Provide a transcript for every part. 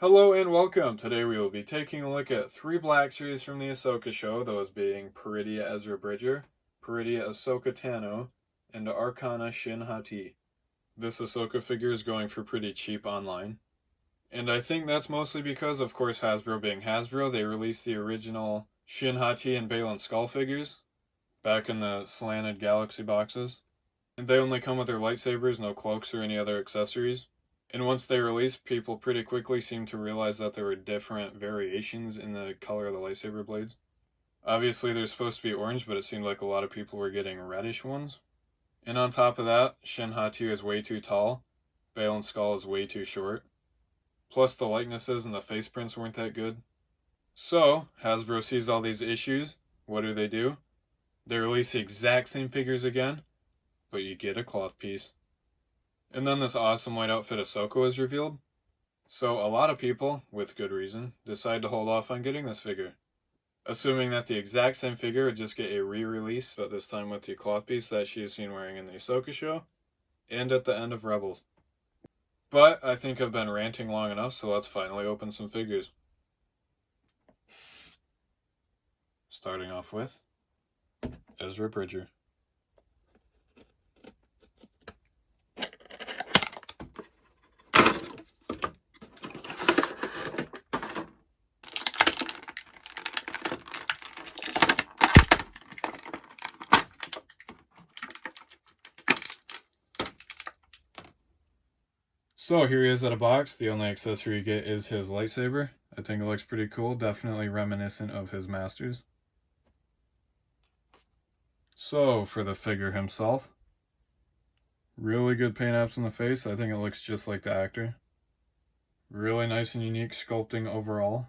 Hello and welcome. Today we will be taking a look at 3 Black Series from the Ahsoka show, those being Peridea Ezra Bridger, Peridea Ahsoka Tano, and Arcana Shin Hati. This Ahsoka figure is going for pretty cheap online. And I think that's mostly because, of course, Hasbro being Hasbro, they released the original Shin Hati and Baylan Skull figures back in the slanted galaxy boxes. And they only come with their lightsabers, no cloaks or any other accessories. And once they released, people pretty quickly seemed to realize that there were different variations in the color of the lightsaber blades. Obviously, they're supposed to be orange, but it seemed like a lot of people were getting reddish ones. And on top of that, Shin Hati is way too tall, Baylan Skull is way too short. Plus, the likenesses and the face prints weren't that good. So, Hasbro sees all these issues. What do? They release the exact same figures again, but you get a cloth piece. And then this awesome white outfit Ahsoka was revealed. So a lot of people, with good reason, decide to hold off on getting this figure, assuming that the exact same figure would just get a re-release, but this time with the cloth piece that she is seen wearing in the Ahsoka show, and at the end of Rebels. But I think I've been ranting long enough, so let's finally open some figures. Starting off with Ezra Bridger. So here he is at a box. The only accessory you get is his lightsaber. I think it looks pretty cool, definitely reminiscent of his masters. So for the figure himself, really good paint apps on the face. I think it looks just like the actor. Really nice and unique sculpting overall.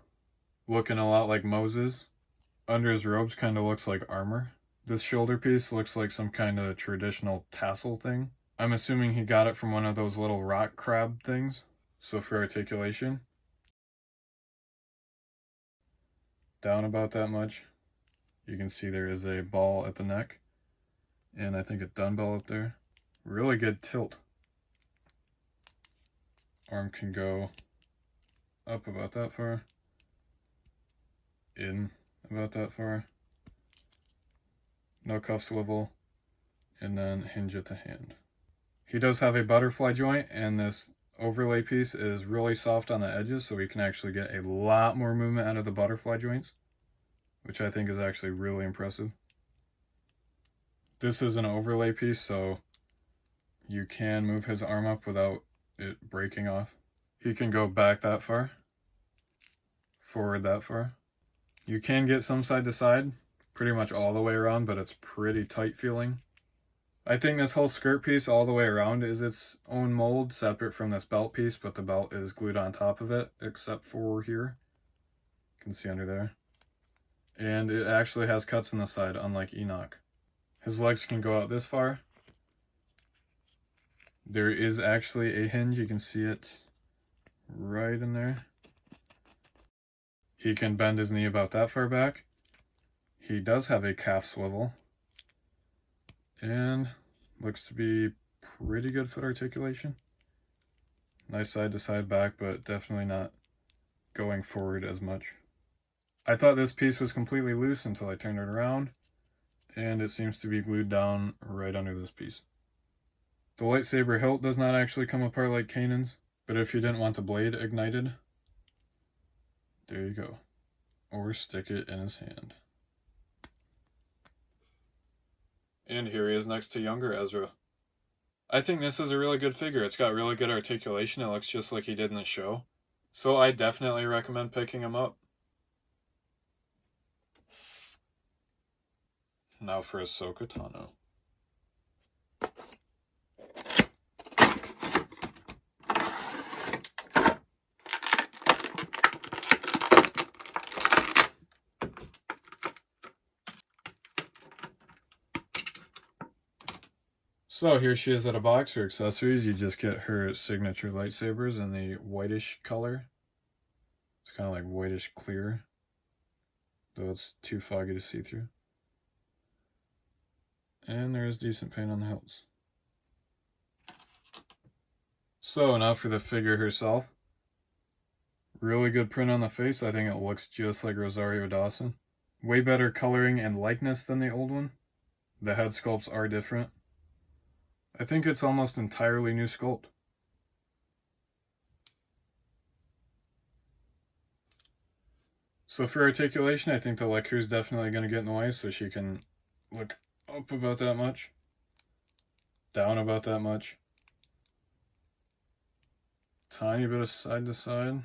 Looking a lot like Moses. Under his robes kind of looks like armor. This shoulder piece looks like some kind of traditional tassel thing. I'm assuming he got it from one of those little rock crab things, so for articulation. Down about that much. You can see there is a ball at the neck, and I think a dumbbell up there. Really good tilt. Arm can go up about that far, in about that far. No cuff swivel, and then hinge at the hand. He does have a butterfly joint, and this overlay piece is really soft on the edges, so we can actually get a lot more movement out of the butterfly joints, which I think is actually really impressive. This is an overlay piece, so you can move his arm up without it breaking off. He can go back that far, forward that far. You can get some side to side, pretty much all the way around, but it's pretty tight feeling. I think this whole skirt piece all the way around is its own mold, separate from this belt piece, but the belt is glued on top of it, except for here. You can see under there. And it actually has cuts on the side, unlike Enoch. His legs can go out this far. There is actually a hinge, you can see it right in there. He can bend his knee about that far back. He does have a calf swivel. And looks to be pretty good foot articulation. Nice side to side back, but definitely not going forward as much. I thought this piece was completely loose until I turned it around, and it seems to be glued down right under this piece. The lightsaber hilt does not actually come apart like Kanan's, but if you didn't want the blade ignited, there you go. Or stick it in his hand. And here he is next to younger Ezra. I think this is a really good figure. It's got really good articulation. It looks just like he did in the show. So I definitely recommend picking him up. Now for Ahsoka Tano. So here she is at a box. Her accessories, you just get her signature lightsabers in the whitish color. It's kind of like whitish clear, though it's too foggy to see through. And there is decent paint on the hilts. So now for the figure herself. Really good print on the face. I think it looks just like Rosario Dawson. Way better coloring and likeness than the old one. The head sculpts are different. I think it's almost entirely new sculpt. So for articulation, I think the leg crew is definitely going to get in the way, so she can look up about that much, down about that much, tiny bit of side to side.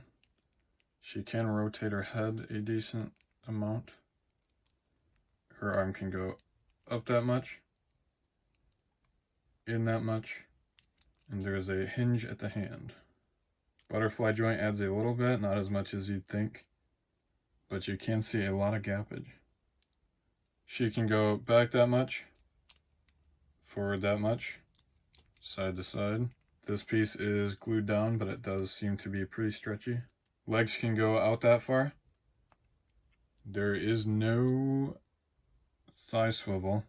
She can rotate her head a decent amount. Her arm can go up that much, in that much, and there is a hinge at the hand. Butterfly joint adds a little bit, not as much as you'd think, but you can see a lot of gappage. She can go back that much, forward that much, side to side. This piece is glued down, but it does seem to be pretty stretchy. Legs can go out that far. There is no thigh swivel.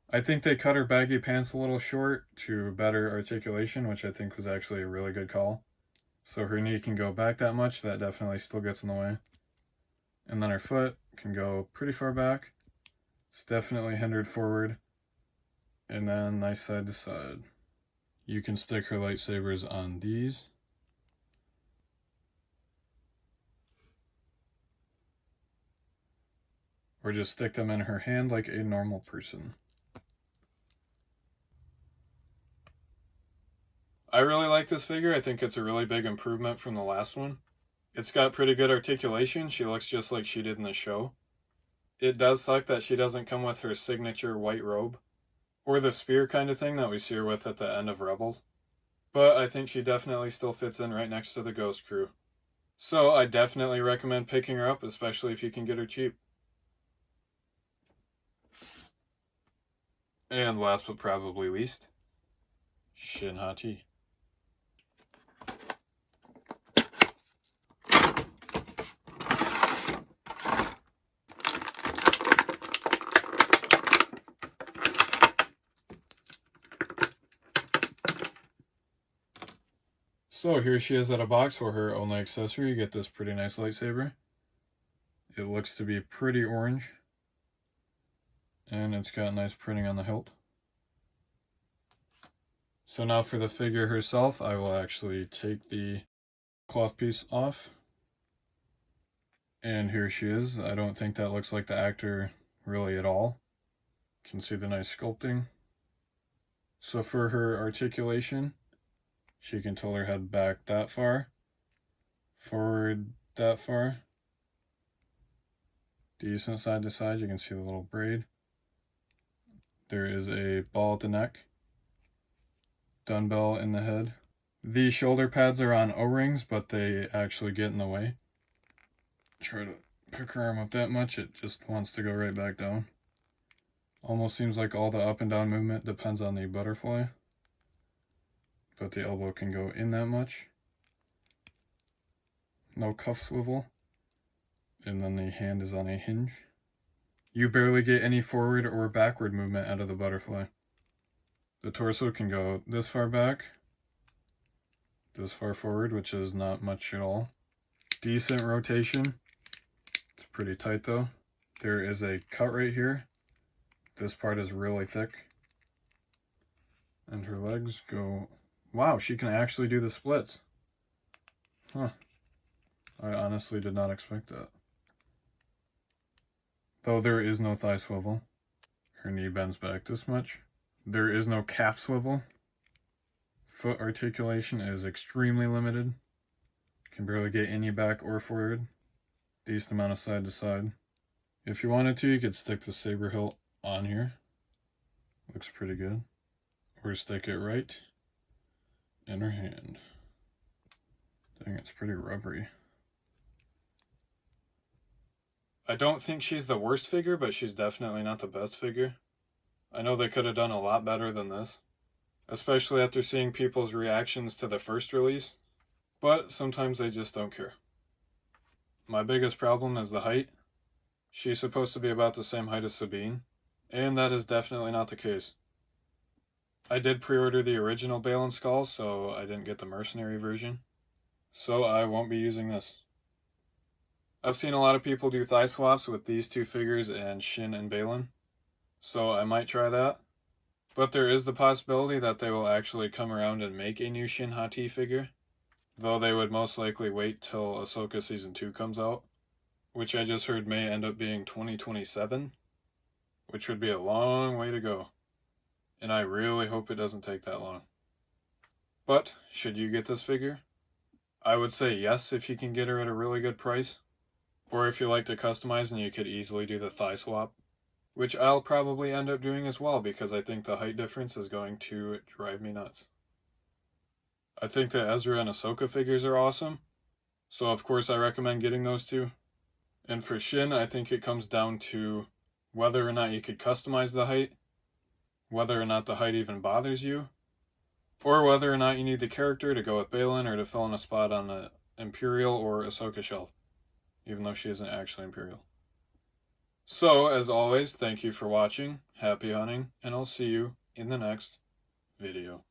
I think they cut her baggy pants a little short to better articulation, which I think was actually a really good call. So her knee can go back that much. That definitely still gets in the way. And then her foot can go pretty far back. It's definitely hindered forward. And then nice side to side. You can stick her lightsabers on these. Or just stick them in her hand like a normal person. I really like this figure. I think it's a really big improvement from the last one. It's got pretty good articulation. She looks just like she did in the show. It does suck that she doesn't come with her signature white robe, or the spear kind of thing that we see her with at the end of Rebels. But I think she definitely still fits in right next to the Ghost crew. So I definitely recommend picking her up, especially if you can get her cheap. And last but probably least, Shin Hati. So here she is at a box for her only accessory. You get this pretty nice lightsaber. It looks to be pretty orange. And it's got nice printing on the hilt. So now for the figure herself, I will actually take the cloth piece off. And here she is. I don't think that looks like the actor really at all. You can see the nice sculpting. So for her articulation, she can tilt her head back that far, forward that far. Decent side to side, you can see the little braid. There is a ball at the neck, dumbbell in the head. The shoulder pads are on O-rings, but they actually get in the way. Try to pick her arm up that much, it just wants to go right back down. Almost seems like all the up and down movement depends on the butterfly. But the elbow can go in that much. No cuff swivel. And then the hand is on a hinge. You barely get any forward or backward movement out of the butterfly. The torso can go this far back, this far forward, which is not much at all. Decent rotation. It's pretty tight though. There is a cut right here. This part is really thick. And her legs go... Wow, she can actually do the splits. Huh. I honestly did not expect that. Though there is no thigh swivel. Her knee bends back this much. There is no calf swivel. Foot articulation is extremely limited. Can barely get any back or forward. Decent amount of side to side. If you wanted to, you could stick the saber hilt on here. Looks pretty good. Or stick it right in her hand. Dang, it's pretty rubbery. I don't think she's the worst figure, but she's definitely not the best figure. I know they could have done a lot better than this, especially after seeing people's reactions to the first release, but sometimes they just don't care. My biggest problem is the height. She's supposed to be about the same height as Sabine, and that is definitely not the case. I did pre-order the original Bale and Skull, so I didn't get the mercenary version. So I won't be using this. I've seen a lot of people do thigh swaps with these two figures and Shin and Balin, so I might try that. But there is the possibility that they will actually come around and make a new Shin Hati figure, though they would most likely wait till Ahsoka Season 2 comes out, which I just heard may end up being 2027, which would be a long way to go, and I really hope it doesn't take that long. But, should you get this figure? I would say yes if you can get her at a really good price, or if you like to customize and you could easily do the thigh swap, which I'll probably end up doing as well because I think the height difference is going to drive me nuts. I think the Ezra and Ahsoka figures are awesome, so of course I recommend getting those two. And for Shin, I think it comes down to whether or not you could customize the height, whether or not the height even bothers you, or whether or not you need the character to go with Balin or to fill in a spot on the Imperial or Ahsoka shelf, even though she isn't actually Imperial. So, as always, thank you for watching, happy hunting, and I'll see you in the next video.